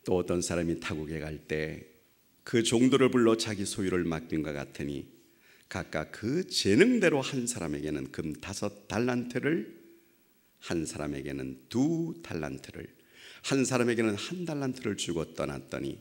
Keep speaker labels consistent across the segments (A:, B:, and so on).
A: 또 어떤 사람이 타국에 갈 때 그 종들을 불러 자기 소유를 맡긴 것 같으니 각각 그 재능대로 한 사람에게는 금 5달란트를, 한 사람에게는 2달란트를, 한 사람에게는 1달란트를 주고 떠났더니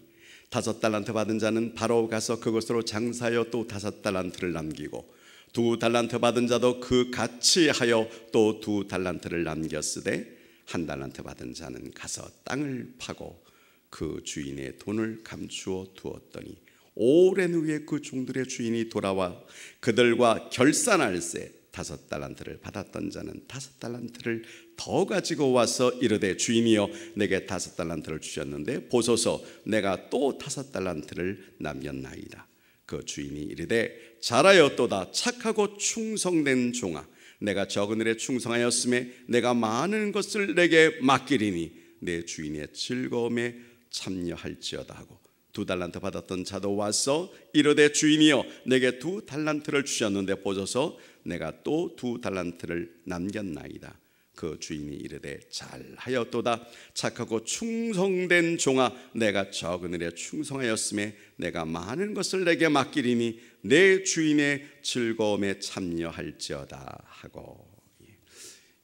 A: 5달란트 받은 자는 바로 가서 그것으로 장사하여 또 5달란트를 남기고 2달란트 받은 자도 그 같이 하여 또 2달란트를 남겼으되 1달란트 받은 자는 가서 땅을 파고 그 주인의 돈을 감추어 두었더니 오랜 후에 그 종들의 주인이 돌아와 그들과 결산할세 5달란트를 받았던 자는 5달란트를 더 가지고 와서 이르되 주인이여 내게 5달란트를 주셨는데 보소서 내가 또 5달란트를 남겼나이다. 그 주인이 이르되 잘하였도다 착하고 충성된 종아 내가 적은 일에 충성하였음에 내가 많은 것을 내게 맡기리니 내 주인의 즐거움에 참여할지어다 하고 2달란트 받았던 자도 와서 이르되 주인이여 내게 2달란트를 주셨는데 보소서 내가 또 2달란트를 남겼나이다. 그 주인이 이르되 잘하였도다 착하고 충성된 종아 내가 적은 일에 충성하였음에 내가 많은 것을 내게 맡기리니 내 주인의 즐거움에 참여할지어다 하고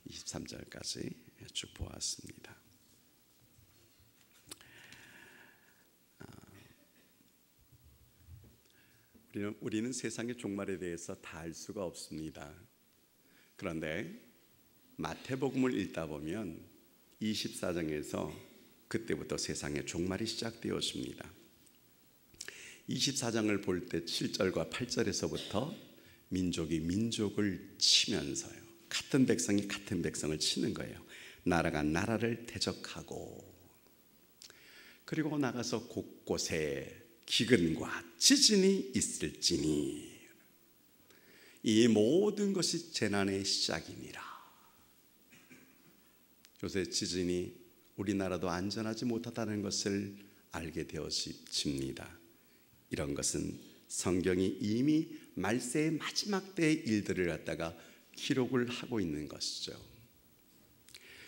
A: 23절까지 쭉 보았습니다. 우리는 세상의 종말에 대해서 다 알 수가 없습니다. 그런데 마태복음을 읽다 보면 24장에서 그때부터 세상의 종말이 시작되었습니다. 24장을 볼 때 7절과 8절에서부터 민족이 민족을 치면서요, 같은 백성이 같은 백성을 치는 거예요. 나라가 나라를 대적하고, 그리고 나가서 곳곳에 기근과 지진이 있을지니 이 모든 것이 재난의 시작이니라. 요새 지진이 우리나라도 안전하지 못하다는 것을 알게 되어집니다. 이런 것은 성경이 이미 말세의 마지막 때의 일들을 갖다가 기록을 하고 있는 것이죠.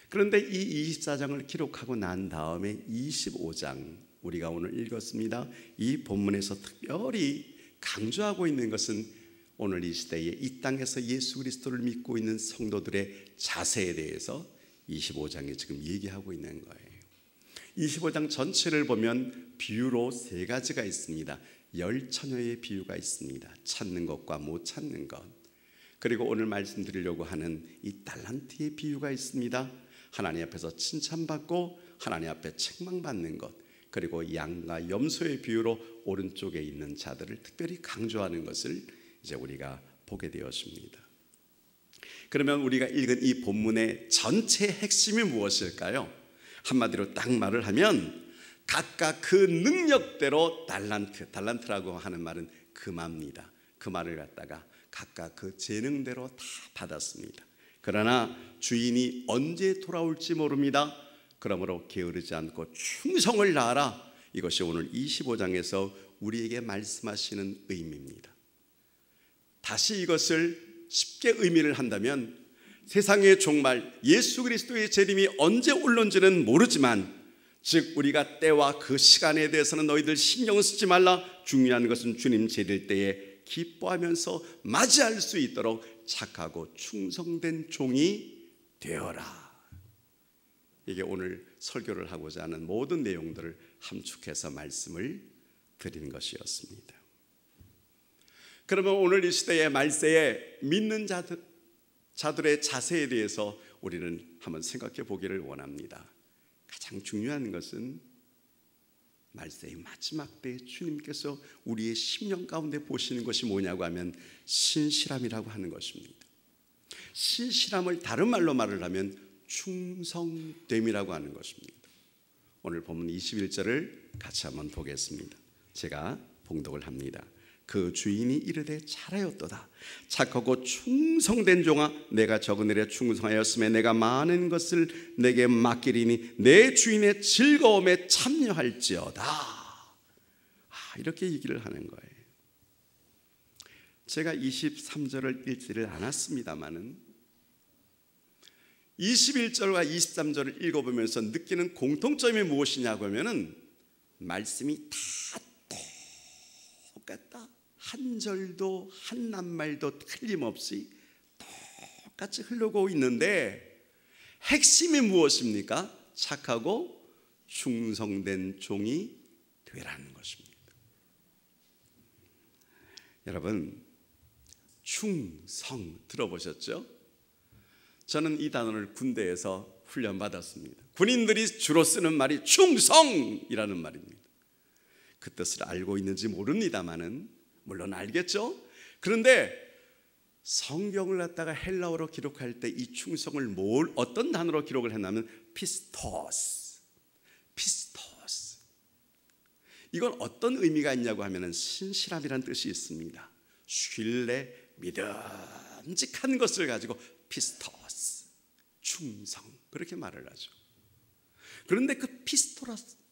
A: 그런데 이 24장을 기록하고 난 다음에 25장 우리가 오늘 읽었습니다. 이 본문에서 특별히 강조하고 있는 것은 오늘 이 시대에 이 땅에서 예수 그리스도를 믿고 있는 성도들의 자세에 대해서 25장에 지금 얘기하고 있는 거예요. 25장 전체를 보면 비유로 3가지가 있습니다. 10처녀의 비유가 있습니다. 찾는 것과 못 찾는 것, 그리고 오늘 말씀드리려고 하는 이 달란트의 비유가 있습니다. 하나님 앞에서 칭찬받고 하나님 앞에 책망받는 것, 그리고 양과 염소의 비유로 오른쪽에 있는 자들을 특별히 강조하는 것을 이제 우리가 보게 되었습니다. 그러면 우리가 읽은 이 본문의 전체 핵심이 무엇일까요? 한마디로 딱 말을 하면 각각 그 능력대로 달란트라고 하는 말은 금합니다. 그 말을 갖다가 각각 그 재능대로 다 받았습니다. 그러나 주인이 언제 돌아올지 모릅니다. 그러므로 게으르지 않고 충성을 다하라. 이것이 오늘 25장에서 우리에게 말씀하시는 의미입니다. 다시 이것을 쉽게 의미를 한다면 세상의 종말, 예수 그리스도의 재림이 언제 올는지는 모르지만, 즉 우리가 때와 그 시간에 대해서는 너희들 신경 쓰지 말라. 중요한 것은 주님 재릴 때에 기뻐하면서 맞이할 수 있도록 착하고 충성된 종이 되어라. 이게 오늘 설교를 하고자 하는 모든 내용들을 함축해서 말씀을 드린 것이었습니다. 그러면 오늘 이 시대의 말세에 믿는 자들의 자세에 대해서 우리는 한번 생각해 보기를 원합니다. 가장 중요한 것은 말세의 마지막 때에 주님께서 우리의 심령 가운데 보시는 것이 뭐냐고 하면 신실함이라고 하는 것입니다. 신실함을 다른 말로 말을 하면 충성됨이라고 하는 것입니다. 오늘 본문 21절을 같이 한번 보겠습니다. 제가 봉독을 합니다. 그 주인이 이르되 잘하였도다 착하고 충성된 종아 내가 적은 일에 충성하였음에 내가 많은 것을 내게 맡기리니 내 주인의 즐거움에 참여할지어다. 이렇게 얘기를 하는 거예요. 제가 23절을 읽지를 않았습니다마는 21절과 23절을 읽어보면서 느끼는 공통점이 무엇이냐고 하면은 말씀이 다 똑같다. 한 절도 한 낱말도 틀림없이 똑같이 흐르고 있는데 핵심이 무엇입니까? 착하고 충성된 종이 되라는 것입니다. 여러분, 충성 들어보셨죠? 저는 이 단어를 군대에서 훈련받았습니다. 군인들이 주로 쓰는 말이 충성이라는 말입니다. 그 뜻을 알고 있는지 모릅니다만은 물론 알겠죠? 그런데 성경을 갖다가 헬라어로 기록할 때 이 충성을 어떤 단어로 기록을 했냐면 피스토스. 이건 어떤 의미가 있냐고 하면은 신실함이라는 뜻이 있습니다. 신뢰, 믿음직한 것을 가지고 피스토스, 충성, 그렇게 말을 하죠. 그런데 그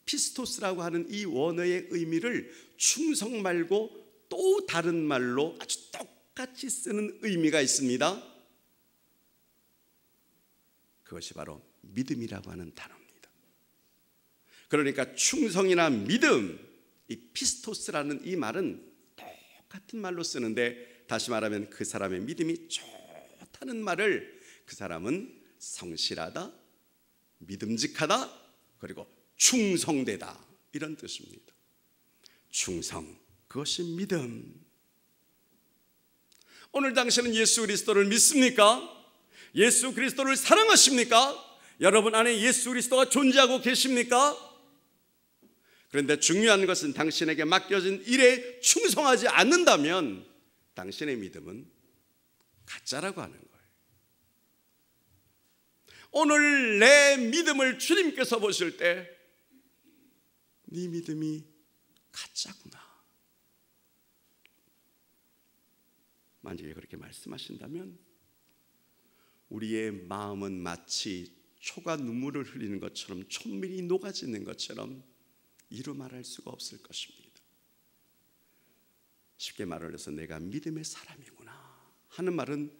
A: 피스토스라고 하는 이 원어의 의미를 충성 말고 또 다른 말로 아주 똑같이 쓰는 의미가 있습니다. 그것이 바로 믿음이라고 하는 단어입니다. 그러니까 충성이나 믿음, 이 피스토스라는 이 말은 똑같은 말로 쓰는데, 다시 말하면 그 사람의 믿음이 좋다는 말을, 그 사람은 성실하다, 믿음직하다, 그리고 충성되다, 이런 뜻입니다. 충성, 그것이 믿음. 오늘 당신은 예수 그리스도를 믿습니까? 예수 그리스도를 사랑하십니까? 여러분 안에 예수 그리스도가 존재하고 계십니까? 그런데 중요한 것은 당신에게 맡겨진 일에 충성하지 않는다면 당신의 믿음은 가짜라고 하는 거예요. 오늘 내 믿음을 주님께서 보실 때 네 믿음이 가짜구나, 만약에 그렇게 말씀하신다면 우리의 마음은 마치 초가 눈물을 흘리는 것처럼, 촛밀이 녹아지는 것처럼 이루 말할 수가 없을 것입니다. 쉽게 말을 해서 내가 믿음의 사람이구나 하는 말은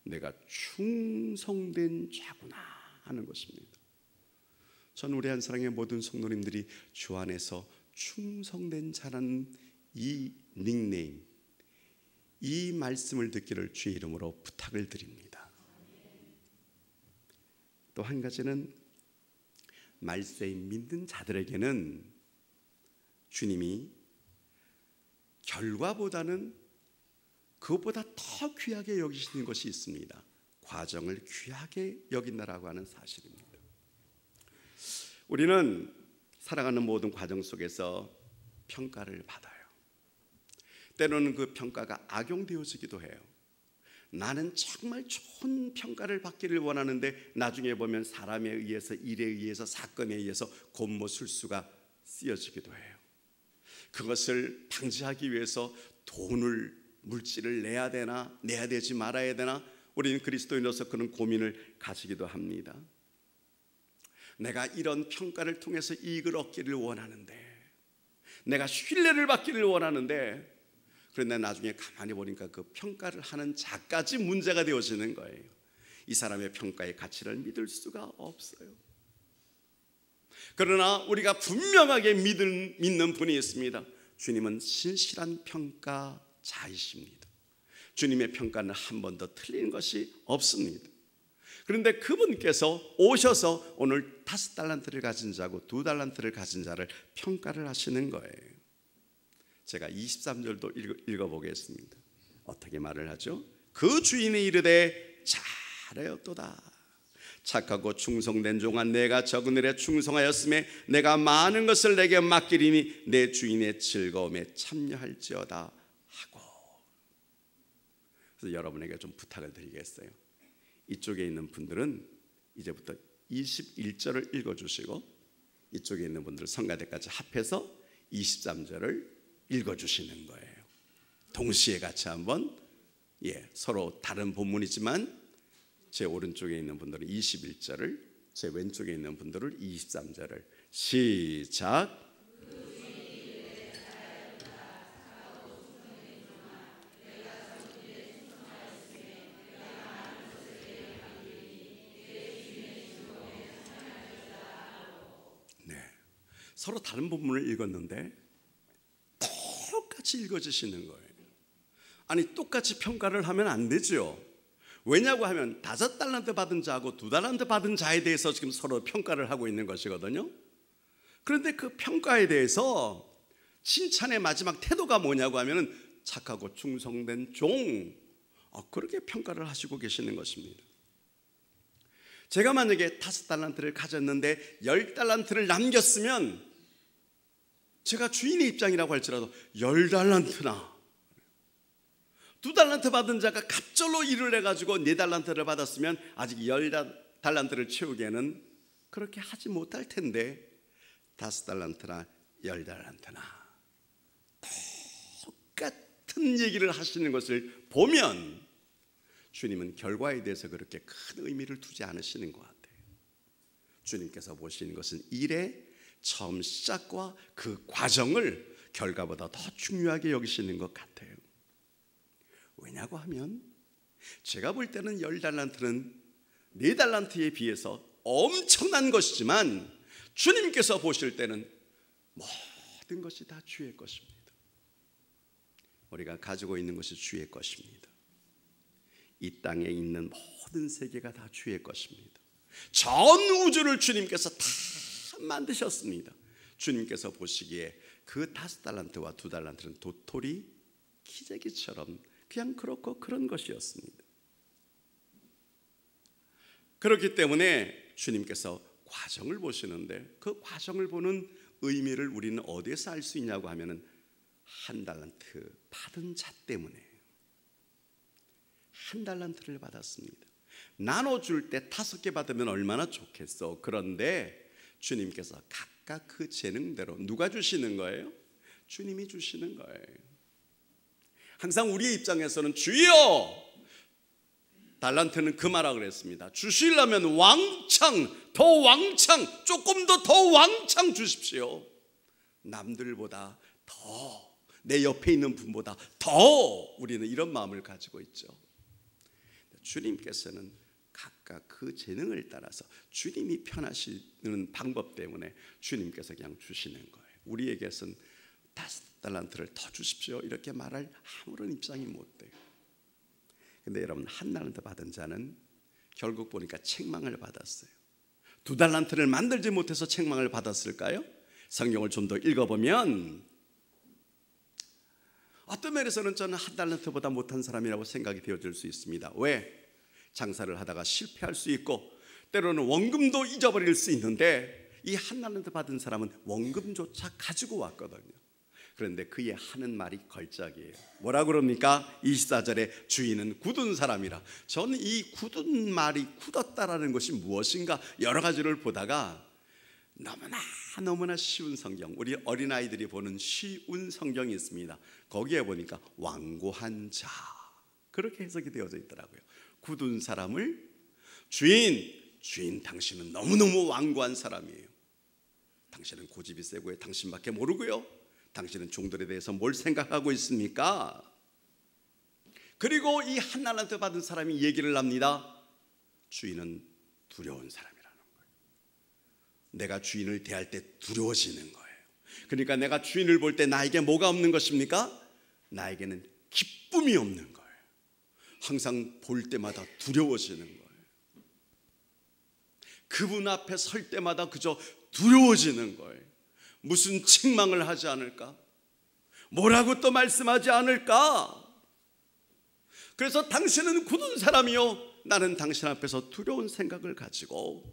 A: 내가 충성된 자구나 하는 것입니다. 전 우리 한사랑의 모든 성도님들이 주 안에서 충성된 자라는 이 닉네임, 이 말씀을 듣기를 주의 이름으로 부탁을 드립니다. 또 한 가지는 말세에 믿는 자들에게는 주님이 결과보다는 그것보다 더 귀하게 여기시는 것이 있습니다. 과정을 귀하게 여긴다라고 하는 사실입니다. 우리는 살아가는 모든 과정 속에서 평가를 받아요. 때로는 그 평가가 악용되어지기도 해요. 나는 정말 좋은 평가를 받기를 원하는데 나중에 보면 사람에 의해서, 일에 의해서, 사건에 의해서 곤모술수가 쓰여지기도 해요. 그것을 방지하기 위해서 돈을, 물질을 내야 되나, 내야 되지 말아야 되나, 우리는 그리스도인으로서 그런 고민을 가지기도 합니다. 내가 이런 평가를 통해서 이익을 얻기를 원하는데, 내가 신뢰를 받기를 원하는데, 그런데 나중에 가만히 보니까 그 평가를 하는 자까지 문제가 되어지는 거예요. 이 사람의 평가의 가치를 믿을 수가 없어요. 그러나 우리가 분명하게 믿는 분이 있습니다. 주님은 신실한 평가자이십니다. 주님의 평가는 한 번도 틀린 것이 없습니다. 그런데 그분께서 오셔서 오늘 5달란트를 가진 자고 2달란트를 가진 자를 평가를 하시는 거예요. 제가 23절도 읽어보겠습니다. 어떻게 말을 하죠? 그 주인이 이르되 잘하였도다. 착하고 충성된 종아, 내가 적은 일에 충성하였음에 내가 많은 것을 내게 맡기리니 내 주인의 즐거움에 참여할지어다 하고. 그래서 여러분에게 좀 부탁을 드리겠어요. 이쪽에 있는 분들은 이제부터 21절을 읽어주시고, 이쪽에 있는 분들 성가대까지 합해서 23절을 읽어주시는 거예요. 동시에 같이 한번, 서로 다른 본문이지만 제 오른쪽에 있는 분들은 21절을, 제 왼쪽에 있는 분들은 23절을 시작. 서로 다른 본문을 읽었는데 똑같이 읽어주시는 거예요. 아니, 똑같이 평가를 하면 안 되죠. 왜냐고 하면 5달란트 받은 자하고 2달란트 받은 자에 대해서 지금 서로 평가를 하고 있는 것이거든요. 그런데 그 평가에 대해서 칭찬의 마지막 태도가 뭐냐고 하면 착하고 충성된 종, 그렇게 평가를 하시고 계시는 것입니다. 제가 만약에 5달란트를 가졌는데 10달란트를 남겼으면 제가 주인의 입장이라고 할지라도 10달란트나, 2달란트 받은 자가 갑절로 일을 해가지고 4달란트를 받았으면 아직 10달란트를 채우기에는 그렇게 하지 못할 텐데 5달란트나 10달란트나 똑같은 얘기를 하시는 것을 보면 주님은 결과에 대해서 그렇게 큰 의미를 두지 않으시는 것 같아요. 주님께서 보시는 것은 일의 처음 시작과 그 과정을 결과보다 더 중요하게 여기시는 것 같아요. 왜냐고 하면 제가 볼 때는 10달란트는 4달란트에 비해서 엄청난 것이지만 주님께서 보실 때는 모든 것이 다 주의 것입니다. 우리가 가지고 있는 것이 주의 것입니다. 이 땅에 있는 모든 세계가 다 주의 것입니다. 전 우주를 주님께서 다 만드셨습니다. 주님께서 보시기에 그 5달란트와 2달란트는 도토리 기저귀처럼 그냥 그렇고 그런 것이었습니다. 그렇기 때문에 주님께서 과정을 보시는데 그 과정을 보는 의미를 우리는 어디에서 알 수 있냐고 하면은 1달란트 받은 자 때문에 1달란트를 받았습니다. 나눠줄 때 5개 받으면 얼마나 좋겠어. 그런데 주님께서 각각 그 재능대로 누가 주시는 거예요? 주님이 주시는 거예요. 항상 우리의 입장에서는 주여, 달란트는 금하라 그랬습니다. 주시려면 왕창, 더 왕창, 조금 더 왕창 주십시오. 남들보다 더, 내 옆에 있는 분보다 더 우리는 이런 마음을 가지고 있죠. 주님께서는 각각 그 재능을 따라서 주님이 편하시는 방법 때문에 주님께서 그냥 주시는 거예요. 우리에게서는 5달란트를 더 주십시오 이렇게 말할 아무런 입장이 못 돼요. 근데 여러분, 1달란트 받은 자는 결국 보니까 책망을 받았어요. 2달란트를 만들지 못해서 책망을 받았을까요? 성경을 좀 더 읽어보면 어떤 면에서는 저는 1달란트보다 못한 사람이라고 생각이 되어질 수 있습니다. 왜? 장사를 하다가 실패할 수 있고 때로는 원금도 잊어버릴 수 있는데 이 1달란트 받은 사람은 원금조차 가지고 왔거든요. 그런데 그의 하는 말이 걸작이에요. 뭐라 그럽니까? 24절에 주인은 굳은 사람이라. 저는 이 굳은 말이 굳었다라는 것이 무엇인가 여러 가지를 보다가 너무나 쉬운 성경, 우리 어린아이들이 보는 쉬운 성경이 있습니다. 거기에 보니까 완고한 자, 그렇게 해석이 되어져 있더라고요. 굳은 사람을 주인 당신은 너무너무 완고한 사람이에요. 당신은 고집이 세고요, 당신밖에 모르고요, 당신은 종들에 대해서 뭘 생각하고 있습니까? 그리고 이 1달란트 받은 사람이 얘기를 합니다. 주인은 두려운 사람이라는 거예요. 내가 주인을 대할 때 두려워지는 거예요. 그러니까 내가 주인을 볼 때 나에게 뭐가 없는 것입니까? 나에게는 기쁨이 없는 거예요. 항상 볼 때마다 두려워지는 거예요. 그분 앞에 설 때마다 그저 두려워지는 거예요. 무슨 책망을 하지 않을까? 뭐라고 또 말씀하지 않을까? 그래서 당신은 굳은 사람이요, 나는 당신 앞에서 두려운 생각을 가지고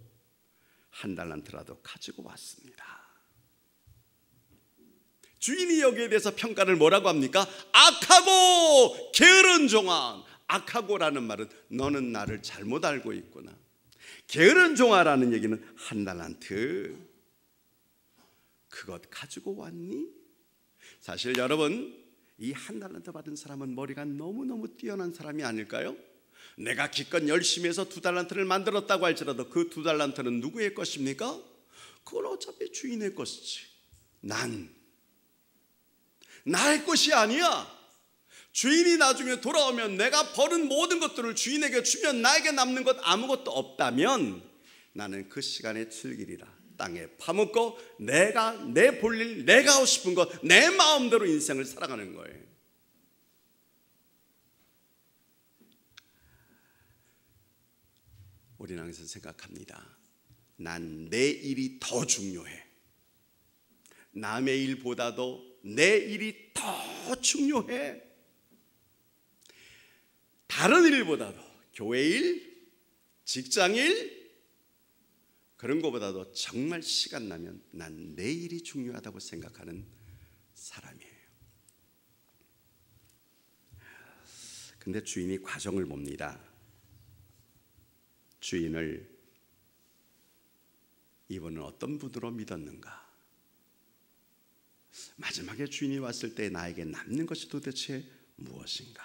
A: 1달란트라도 가지고 왔습니다. 주인이 여기에 대해서 평가를 뭐라고 합니까? 악하고 게으른 종아. 악하고라는 말은 너는 나를 잘못 알고 있구나. 게으른 종아라는 얘기는 1달란트 그것 가지고 왔니? 사실 여러분, 이 1달란트 받은 사람은 머리가 너무너무 뛰어난 사람이 아닐까요? 내가 기껏 열심히 해서 2달란트를 만들었다고 할지라도 그 2달란트는 누구의 것입니까? 그건 어차피 주인의 것이지. 나의 것이 아니야. 주인이 나중에 돌아오면 내가 버는 모든 것들을 주인에게 주면 나에게 남는 것 아무것도 없다면 나는 그 시간에 즐기리라. 땅에 파묻고 내가 내 볼일, 내가 하고 싶은 거 내 마음대로 인생을 살아가는 거예요. 우리는 항상 생각합니다. 난 내 일이 더 중요해. 남의 일보다도 내 일이 더 중요해. 다른 일보다도 교회 일, 직장 일, 그런 것보다도 정말 시간 나면 난 내 일이 중요하다고 생각하는 사람이에요. 근데 주인이 과정을 봅니다. 주인을 이분은 어떤 분으로 믿었는가? 마지막에 주인이 왔을 때 나에게 남는 것이 도대체 무엇인가?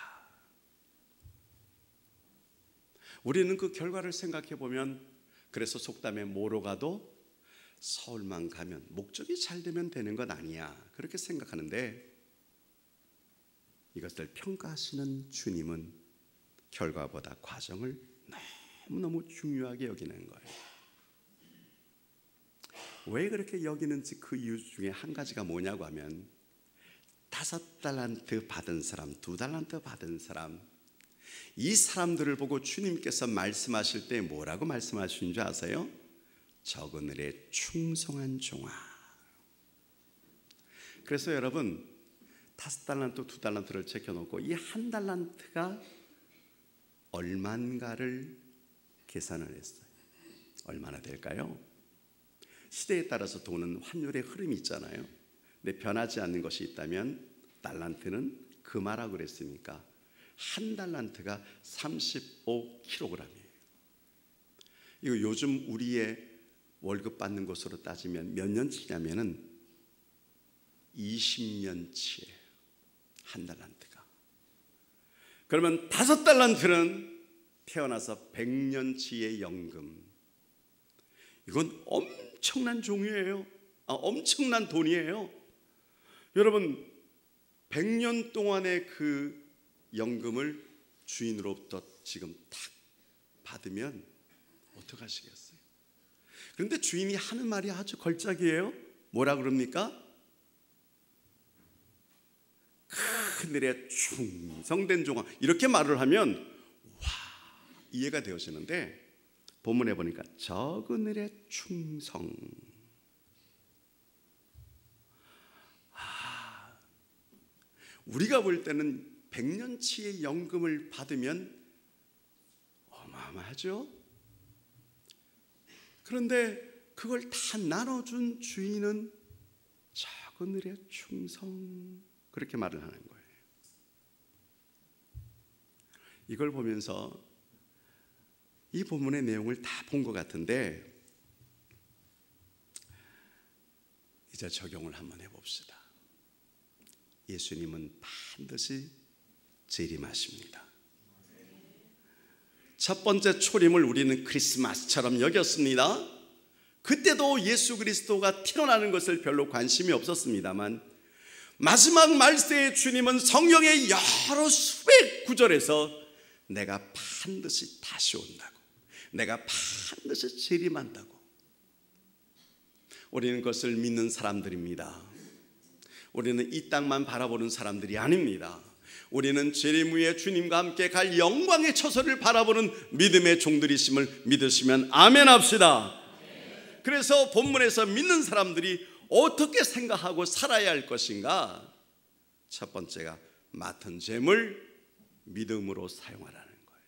A: 우리는 그 결과를 생각해 보면, 그래서 속담에 뭐로 가도 서울만 가면, 목적이 잘 되면 되는 건 아니야, 그렇게 생각하는데, 이것을 평가하시는 주님은 결과보다 과정을 너무너무 중요하게 여기는 거예요. 왜 그렇게 여기는지 그 이유 중에 한 가지가 뭐냐고 하면, 5달란트 받은 사람, 2달란트 받은 사람, 이 사람들을 보고 주님께서 말씀하실 때 뭐라고 말씀하시는 줄 아세요? 적은 일에 충성한 종아. 그래서 여러분, 5달란트, 2달란트를 제껴놓고 이 1달란트가 얼마인가를 계산을 했어요. 얼마나 될까요? 시대에 따라서 돈은 환율의 흐름이 있잖아요. 근데 변하지 않는 것이 있다면 달란트는 금화라고 그랬으니까 1달란트가 35kg이에요. 이거 요즘 우리의 월급 받는 것으로 따지면 몇 년치냐면은 20년치예요. 1달란트가. 그러면 5달란트는 태어나서 100년치의 연금. 이건 엄청난 종이에요. 엄청난 돈이에요. 여러분, 100년 동안의 그 연금을 주인으로부터 지금 탁 받으면 어떡하시겠어요? 그런데 주인이 하는 말이 아주 걸작이에요. 뭐라 그럽니까? 그늘에 충성된 종아, 이렇게 말을 하면 와, 이해가 되어지는데, 본문에 보니까 적은 일에 충성. 우리가 볼 때는 100년치의 연금을 받으면 어마어마하죠. 그런데 그걸 다 나눠준 주인은 적은 일에 충성, 그렇게 말을 하는 거예요. 이걸 보면서 이 본문의 내용을 다 본 것 같은데, 이제 적용을 한번 해봅시다. 예수님은 반드시 재림하십니다. 첫 번째 초림을 우리는 크리스마스처럼 여겼습니다. 그때도 예수 그리스도가 태어나는 것을 별로 관심이 없었습니다만, 마지막 말세의 주님은 성경의 여러 수백 구절에서 내가 반드시 다시 온다고, 내가 반드시 재림한다고, 우리는 그것을 믿는 사람들입니다. 우리는 이 땅만 바라보는 사람들이 아닙니다. 우리는 재림 후에 주님과 함께 갈 영광의 처소를 바라보는 믿음의 종들이심을 믿으시면 아멘 합시다. 그래서 본문에서 믿는 사람들이 어떻게 생각하고 살아야 할 것인가? 첫 번째가 맡은 재물 믿음으로 사용하라는 거예요.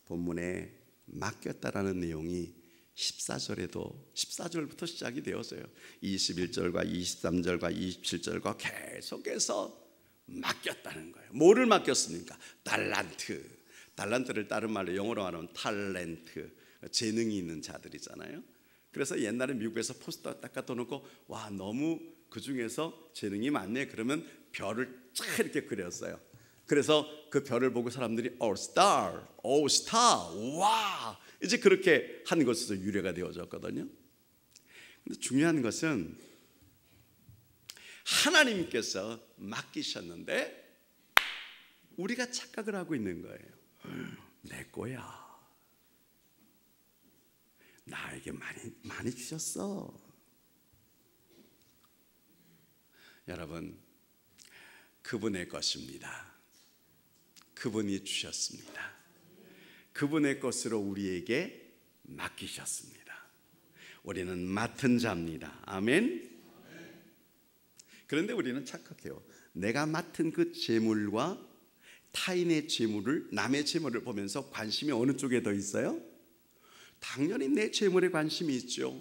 A: 본문에 맡겼다라는 내용이 14절부터 시작이 되었어요. 21절과 23절과 27절과 계속해서 맡겼다는 거예요. 뭐를 맡겼습니까? 달란트를 다른 말로 영어로 말하면 탤런트, 재능이 있는 자들이잖아요. 그래서 옛날에 미국에서 포스터 딱 갖다 놓고, 와, 너무 그 중에서 재능이 많네, 그러면 별을 쫙 이렇게 그렸어요. 그래서 그 별을 보고 사람들이 스타, 와, 이제 그렇게 한 것에서 유래가 되어졌거든요. 근데 중요한 것은 하나님께서 맡기셨는데 우리가 착각을 하고 있는 거예요. 내 거야. 나에게 많이 주셨어. 여러분, 그분의 것입니다. 그분이 주셨습니다. 그분의 것으로 우리에게 맡기셨습니다. 우리는 맡은 자입니다. 아멘. 그런데 우리는 착각해요. 내가 맡은 그 재물과 타인의 재물을, 남의 재물을 보면서 관심이 어느 쪽에 더 있어요? 당연히 내 재물에 관심이 있죠.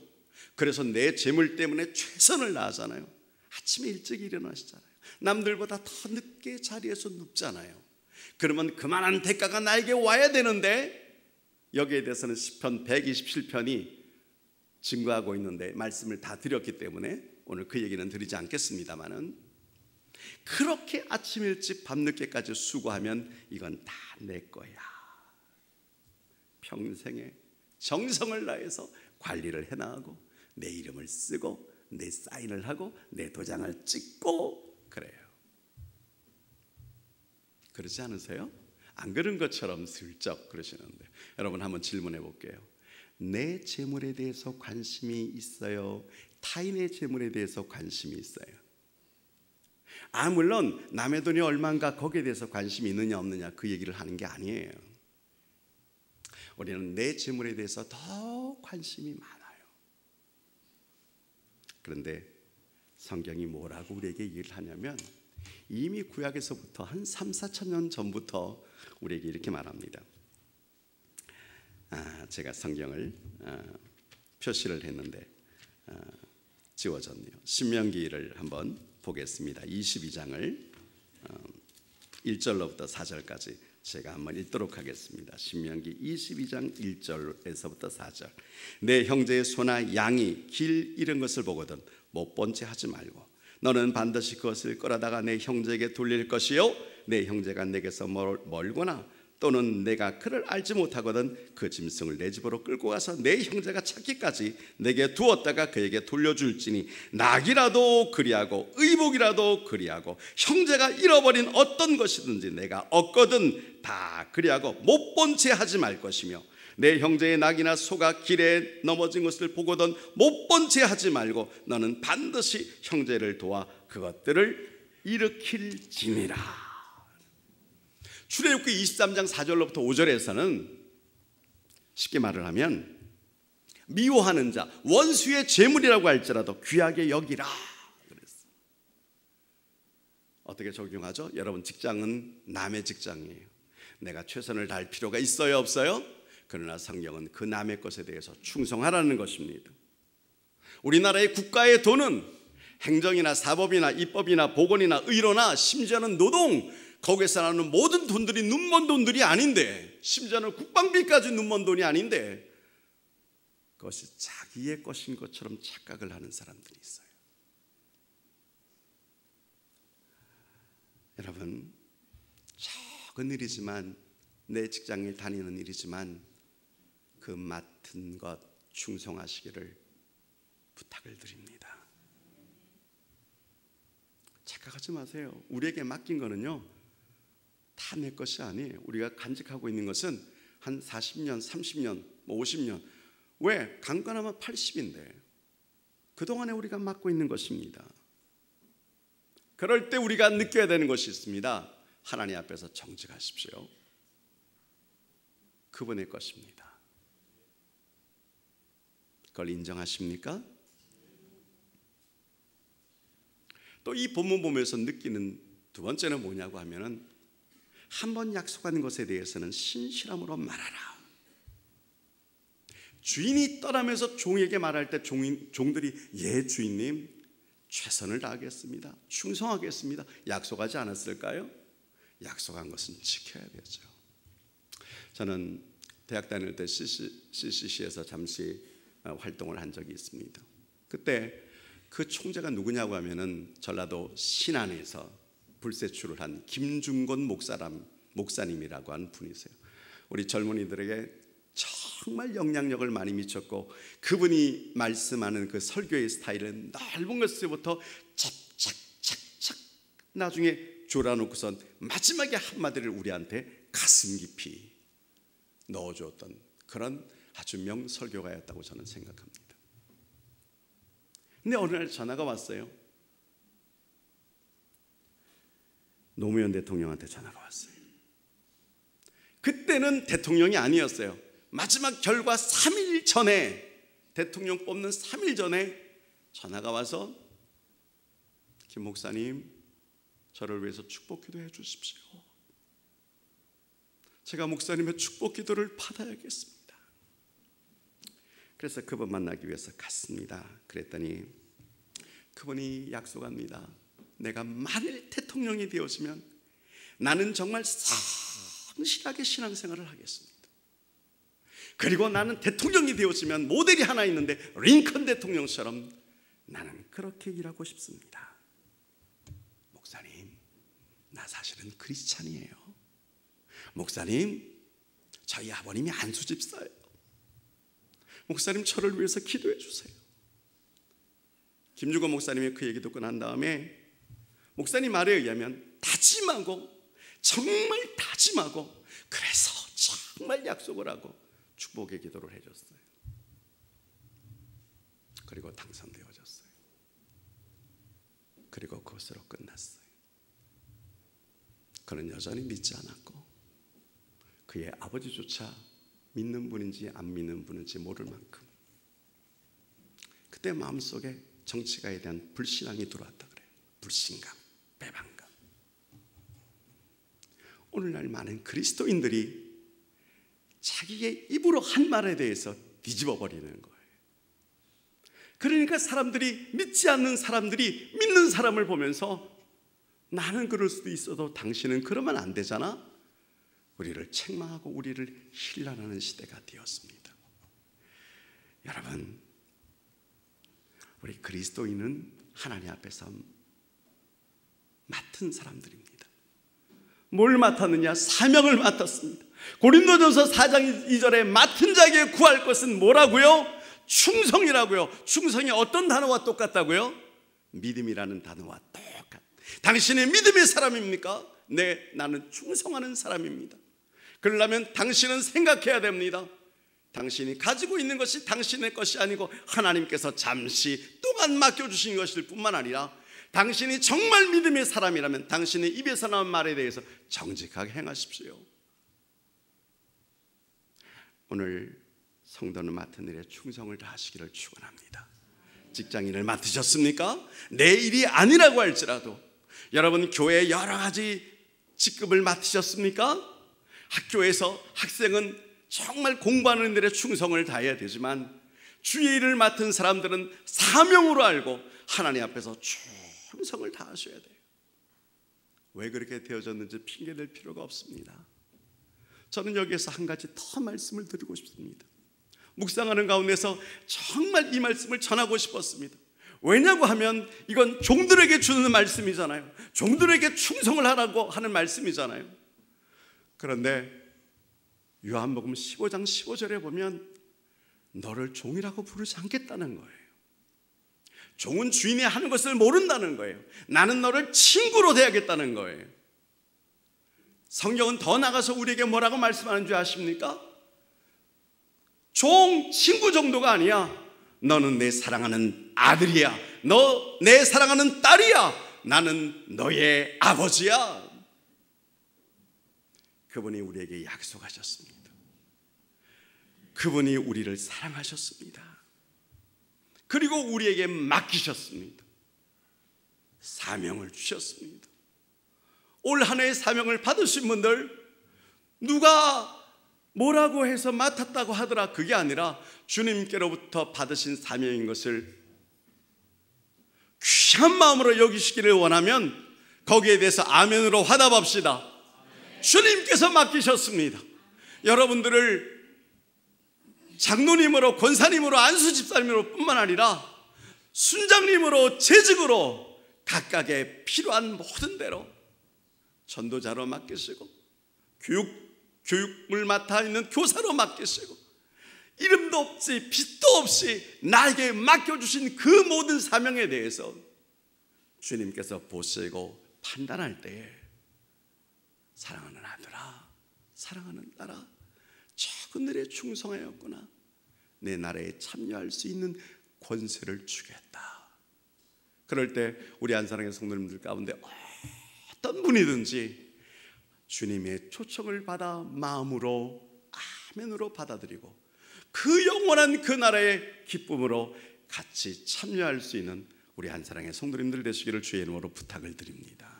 A: 그래서 내 재물 때문에 최선을 다하잖아요. 아침에 일찍 일어나시잖아요. 남들보다 더 늦게 자리에서 눕잖아요. 그러면 그만한 대가가 나에게 와야 되는데, 여기에 대해서는 시편 127편이 증거하고 있는데 말씀을 다 드렸기 때문에 오늘 그 얘기는 드리지 않겠습니다만은, 그렇게 아침 일찍 밤늦게까지 수고하면 이건 다 내 거야. 평생에 정성을 다해서 관리를 해나가고 내 이름을 쓰고 내 사인을 하고 내 도장을 찍고 그래요. 그렇지 않으세요? 안 그런 것처럼 슬쩍 그러시는데, 여러분 한번 질문해 볼게요. 내 재물에 대해서 관심이 있어요? 타인의 재물에 대해서 관심이 있어요? 물론 남의 돈이 얼마인가 거기에 대해서 관심이 있느냐 없느냐 그 얘기를 하는 게 아니에요. 우리는 내 재물에 대해서 더 관심이 많아요. 그런데 성경이 뭐라고 우리에게 얘기를 하냐면, 이미 구약에서부터 한 3,4천 년 전부터 우리에게 이렇게 말합니다. 제가 성경을 표시를 했는데 지워졌네요. 신명기를 한번 보겠습니다. 22장을 1절로부터 4절까지 제가 한번 읽도록 하겠습니다. 신명기 22장 1절에서부터 4절. 내 형제의 소나 양이 길 잃은 것을 보거든 못 본 채 하지 말고 너는 반드시 그것을 끌어다가 내 형제에게 돌릴 것이요, 내 형제가 내게서 멀거나 또는 내가 그를 알지 못하거든 그 짐승을 내 집으로 끌고 가서 내 형제가 찾기까지 내게 두었다가 그에게 돌려줄지니, 낙이라도 그리하고 의복이라도 그리하고 형제가 잃어버린 어떤 것이든지 내가 얻거든 다 그리하고 못 본 채 하지 말 것이며, 내 형제의 낙이나 소가 길에 넘어진 것을 보거든 못 본 채 하지 말고 너는 반드시 형제를 도와 그것들을 일으킬지니라. 출애굽기 23장 4절로부터 5절에서는 쉽게 말을 하면, 미워하는 자, 원수의 재물이라고 할지라도 귀하게 여기라 그랬어요. 어떻게 적용하죠? 여러분, 직장은 남의 직장이에요. 내가 최선을 다할 필요가 있어요, 없어요? 그러나 성경은 그 남의 것에 대해서 충성하라는 것입니다. 우리나라의 국가의 돈은 행정이나 사법이나 입법이나 보건이나 의료나 심지어는 노동, 거기에서 나오는 모든 돈들이 눈먼 돈들이 아닌데, 심지어는 국방비까지 눈먼 돈이 아닌데, 그것이 자기의 것인 것처럼 착각을 하는 사람들이 있어요. 여러분, 작은 일이지만, 내 직장에 다니는 일이지만 그 맡은 것 충성하시기를 부탁을 드립니다. 착각하지 마세요. 우리에게 맡긴 거는요, 다 내 것이 아니에요. 우리가 간직하고 있는 것은 한 40년, 30년, 50년. 왜? 강건하면 80인데 그동안에 우리가 맡고 있는 것입니다. 그럴 때 우리가 느껴야 되는 것이 있습니다. 하나님 앞에서 정직하십시오. 그분의 것입니다. 그걸 인정하십니까? 또 이 본문 보면서 느끼는 두 번째는 뭐냐고 하면은, 한 번 약속한 것에 대해서는 신실함으로 말하라. 주인이 떠나면서 종에게 말할 때 종들이 예 주인님 최선을 다하겠습니다, 충성하겠습니다 약속하지 않았을까요? 약속한 것은 지켜야 되죠. 저는 대학 다닐 때 CCC에서 잠시 활동을 한 적이 있습니다. 그때 그 총재가 누구냐고 하면은 전라도 신안에서 불세출을 한 김중건 목사님이라고 하는 분이세요. 우리 젊은이들에게 정말 영향력을 많이 미쳤고, 그분이 말씀하는 그 설교의 스타일은 넓은 것부터 착착착착 나중에 졸아놓고선 마지막에 한마디를 우리한테 가슴 깊이 넣어주었던 그런 아주 명설교가였다고 저는 생각합니다. 근데 어느 날 전화가 왔어요. 노무현 대통령한테 전화가 왔어요. 그때는 대통령이 아니었어요. 마지막 결과 3일 전에, 대통령 뽑는 3일 전에 전화가 와서 김 목사님, 저를 위해서 축복 기도해 주십시오. 제가 목사님의 축복 기도를 받아야겠습니다. 그래서 그분 만나기 위해서 갔습니다. 그랬더니 그분이 약속합니다. 내가 만일 대통령이 되어지면 나는 정말 성실하게 신앙생활을 하겠습니다. 그리고 나는 대통령이 되어지면 모델이 하나 있는데 링컨 대통령처럼 나는 그렇게 일하고 싶습니다. 목사님, 나 사실은 크리스찬이에요. 목사님, 저희 아버님이 안수집사예요. 목사님, 저를 위해서 기도해 주세요. 김주건 목사님이 그 얘기 듣고 난 다음에 목사님 말에 의하면 다짐하고, 정말 다짐하고, 그래서 정말 약속을 하고 축복의 기도를 해줬어요. 그리고 당선되어졌어요. 그리고 그것으로 끝났어요. 그는 여전히 믿지 않았고 그의 아버지조차 믿는 분인지 안 믿는 분인지 모를 만큼 그때 마음속에 정치가에 대한 불신앙이 들어왔다 그래요. 불신감, 배반감. 오늘날 많은 그리스도인들이 자기의 입으로 한 말에 대해서 뒤집어 버리는 거예요. 그러니까 사람들이, 믿지 않는 사람들이 믿는 사람을 보면서 나는 그럴 수도 있어도 당신은 그러면 안 되잖아, 우리를 책망하고 우리를 힐난하는 시대가 되었습니다. 여러분, 우리 그리스도인은 하나님 앞에서 맡은 사람들입니다. 뭘 맡았느냐? 사명을 맡았습니다. 고린도전서 4장 2절에 맡은 자에게 구할 것은 뭐라고요? 충성이라고요. 충성이 어떤 단어와 똑같다고요? 믿음이라는 단어와 똑같. 당신의 믿음의 사람입니까? 네, 나는 충성하는 사람입니다. 그러려면 당신은 생각해야 됩니다. 당신이 가지고 있는 것이 당신의 것이 아니고 하나님께서 잠시 동안 맡겨주신 것일 뿐만 아니라 당신이 정말 믿음의 사람이라면 당신의 입에서 나온 말에 대해서 정직하게 행하십시오. 오늘 성도는 맡은 일에 충성을 다하시기를 축원합니다. 직장인을 맡으셨습니까? 내 일이 아니라고 할지라도 여러분, 교회에 여러 가지 직급을 맡으셨습니까? 학교에서 학생은 정말 공부하는 일에 충성을 다해야 되지만 주의 일을 맡은 사람들은 사명으로 알고 하나님 앞에서 충성을 다하셔야 돼요. 왜 그렇게 되어졌는지 핑계댈 필요가 없습니다. 저는 여기에서 한 가지 더 말씀을 드리고 싶습니다. 묵상하는 가운데서 정말 이 말씀을 전하고 싶었습니다. 왜냐고 하면 이건 종들에게 주는 말씀이잖아요. 종들에게 충성을 하라고 하는 말씀이잖아요. 그런데 요한복음 15장 15절에 보면 너를 종이라고 부르지 않겠다는 거예요. 종은 주인이 하는 것을 모른다는 거예요. 나는 너를 친구로 대하겠다는 거예요. 성경은 더 나가서 우리에게 뭐라고 말씀하는 줄 아십니까? 종, 친구 정도가 아니야. 너는 내 사랑하는 아들이야. 너 내 사랑하는 딸이야. 나는 너의 아버지야. 그분이 우리에게 약속하셨습니다. 그분이 우리를 사랑하셨습니다. 그리고 우리에게 맡기셨습니다. 사명을 주셨습니다. 올 한 해의 사명을 받으신 분들, 누가 뭐라고 해서 맡았다고 하더라, 그게 아니라 주님께로부터 받으신 사명인 것을 귀한 마음으로 여기시기를 원하면 거기에 대해서 아멘으로 화답합시다. 주님께서 맡기셨습니다. 여러분들을 장로님으로, 권사님으로, 안수집사님으로 뿐만 아니라 순장님으로, 재직으로 각각의 필요한 모든 대로 전도자로 맡기시고 교육을 맡아 있는 교사로 맡기시고 이름도 없이 빛도 없이 나에게 맡겨주신 그 모든 사명에 대해서 주님께서 보시고 판단할 때에 사랑하는 아들아, 사랑하는 딸아, 적은 일에 충성하였구나, 내 나라에 참여할 수 있는 권세를 주겠다. 그럴 때 우리 안사랑의 성도님들 가운데 어떤 분이든지 주님의 초청을 받아 마음으로 아멘으로 받아들이고 그 영원한 그 나라의 기쁨으로 같이 참여할 수 있는 우리 안사랑의 성도님들 되시기를 주의 이름으로 부탁을 드립니다.